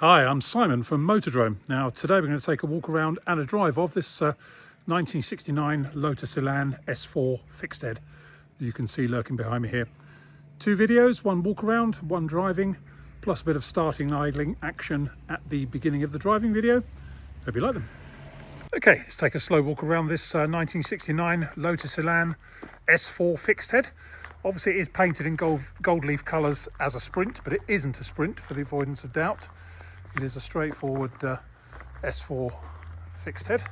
Hi, I'm Simon from Motodrome. Now today we're going to take a walk around and a drive of this 1969 Lotus Elan S4 fixed head that you can see lurking behind me here. Two videos, one walk around, one driving, plus a bit of starting and idling action at the beginning of the driving video. Hope you like them. Okay, let's take a slow walk around this 1969 Lotus Elan S4 fixed head. Obviously it is painted in gold leaf colours as a Sprint, but it isn't a Sprint for the avoidance of doubt. It is a straightforward S4 fixed head.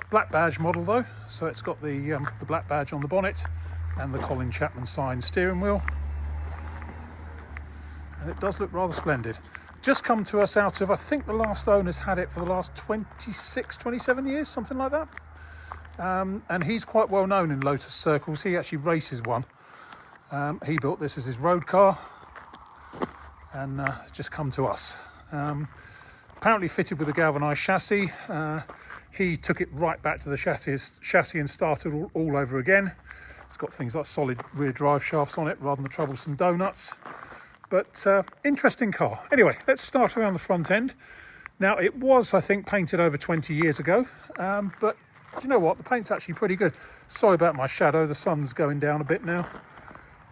Black badge model though, so it's got the black badge on the bonnet and the Chapman signed steering wheel. And it does look rather splendid. Just come to us out of, I think the last owner's had it for the last 26, 27 years, something like that. And he's quite well known in Lotus circles. He actually races one. He built this as his road car and it's just come to us. Apparently fitted with a galvanised chassis. He took it right back to the chassis and started all over again. It's got things like solid rear drive shafts on it rather than the troublesome donuts. But interesting car. Anyway, let's start around the front end. Now it was, I think, painted over 20 years ago, but do you know what? The paint's actually pretty good. Sorry about my shadow, the sun's going down a bit now.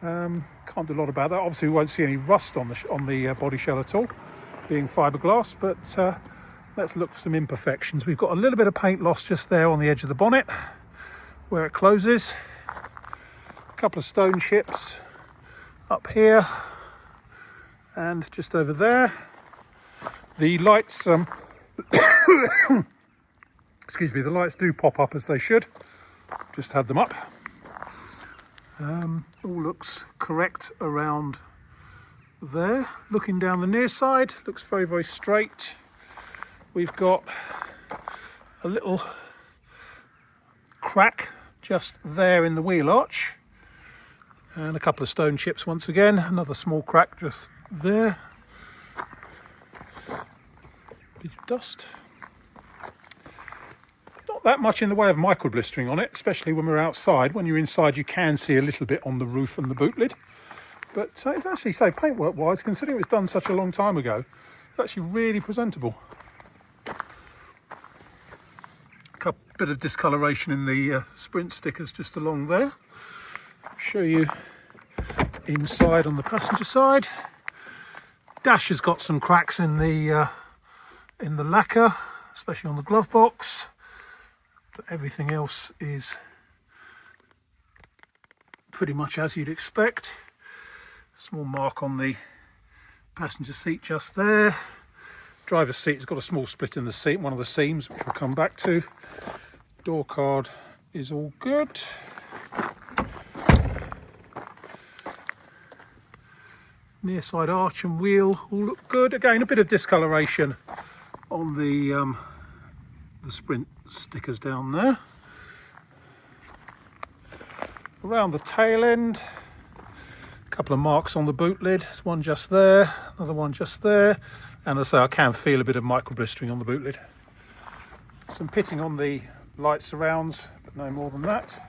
Can't do a lot about that. Obviously we won't see any rust on the body shell at all, being fiberglass, but let's look for some imperfections. We've got a little bit of paint loss just there on the edge of the bonnet where it closes. A couple of stone chips up here and just over there. The lights excuse me, the lights do pop up as they should. Just had them up. All looks correct around there. Looking down the near side, looks very, very straight. We've got a little crack just there in the wheel arch and a couple of stone chips once again. Another small crack just there. Bit of dust. Not that much in the way of micro blistering on it, especially when we're outside. When you're inside you can see a little bit on the roof and the boot lid. But it's actually, say, paintwork wise, considering it was done such a long time ago, it's actually really presentable. A bit of discoloration in the Sprint stickers just along there. Show you inside on the passenger side. Dash has got some cracks in the lacquer, especially on the glove box, but everything else is pretty much as you'd expect. Small mark on the passenger seat just there. Driver's seat has got a small split in the seat, one of the seams, which we'll come back to. Door card is all good. Near side arch and wheel all look good. Again, a bit of discoloration on the Sprint stickers down there. Around the tail end, a couple of marks on the boot lid. There's one just there, another one just there, and as I say, I can feel a bit of micro blistering on the boot lid. Some pitting on the light surrounds, but no more than that.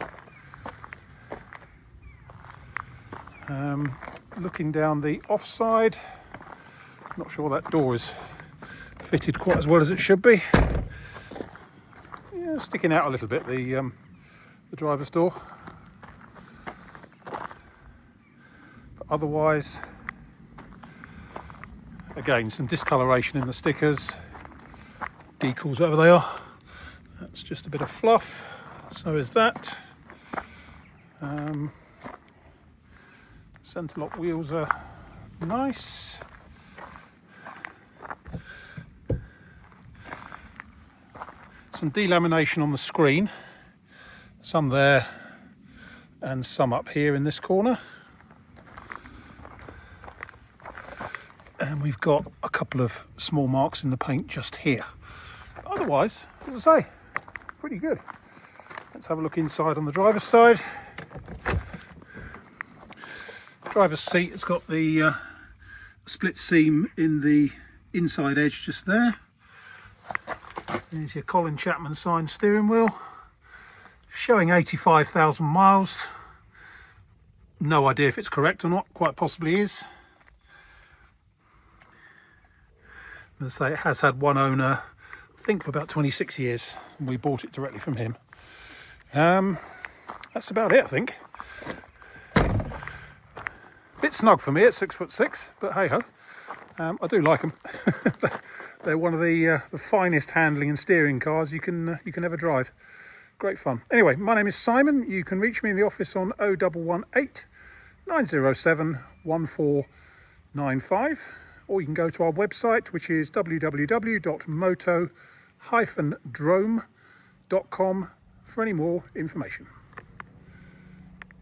Looking down the offside, not sure that door is fitted quite as well as it should be. Yeah, sticking out a little bit, the driver's door. But otherwise, again, some discoloration in the stickers, decals, whatever they are. That's just a bit of fluff, so is that. Centre lock wheels are nice. Some delamination on the screen, some there and some up here in this corner. And we've got a couple of small marks in the paint just here. Otherwise, as I say, pretty good. Let's have a look inside on the driver's side. Driver's seat has got the split seam in the inside edge just there. There's your Chapman signed steering wheel, showing 85,000 miles. No idea if it's correct or not, quite possibly is. As I say, it has had one owner, I think for about 26 years, and we bought it directly from him. That's about it, I think. Bit snug for me at 6'6", but hey ho, I do like them. They're one of the finest handling and steering cars you can ever drive. Great fun. Anyway, my name is Simon. You can reach me in the office on 0118 907 1495, or you can go to our website, which is www.moto-drome.com for any more information.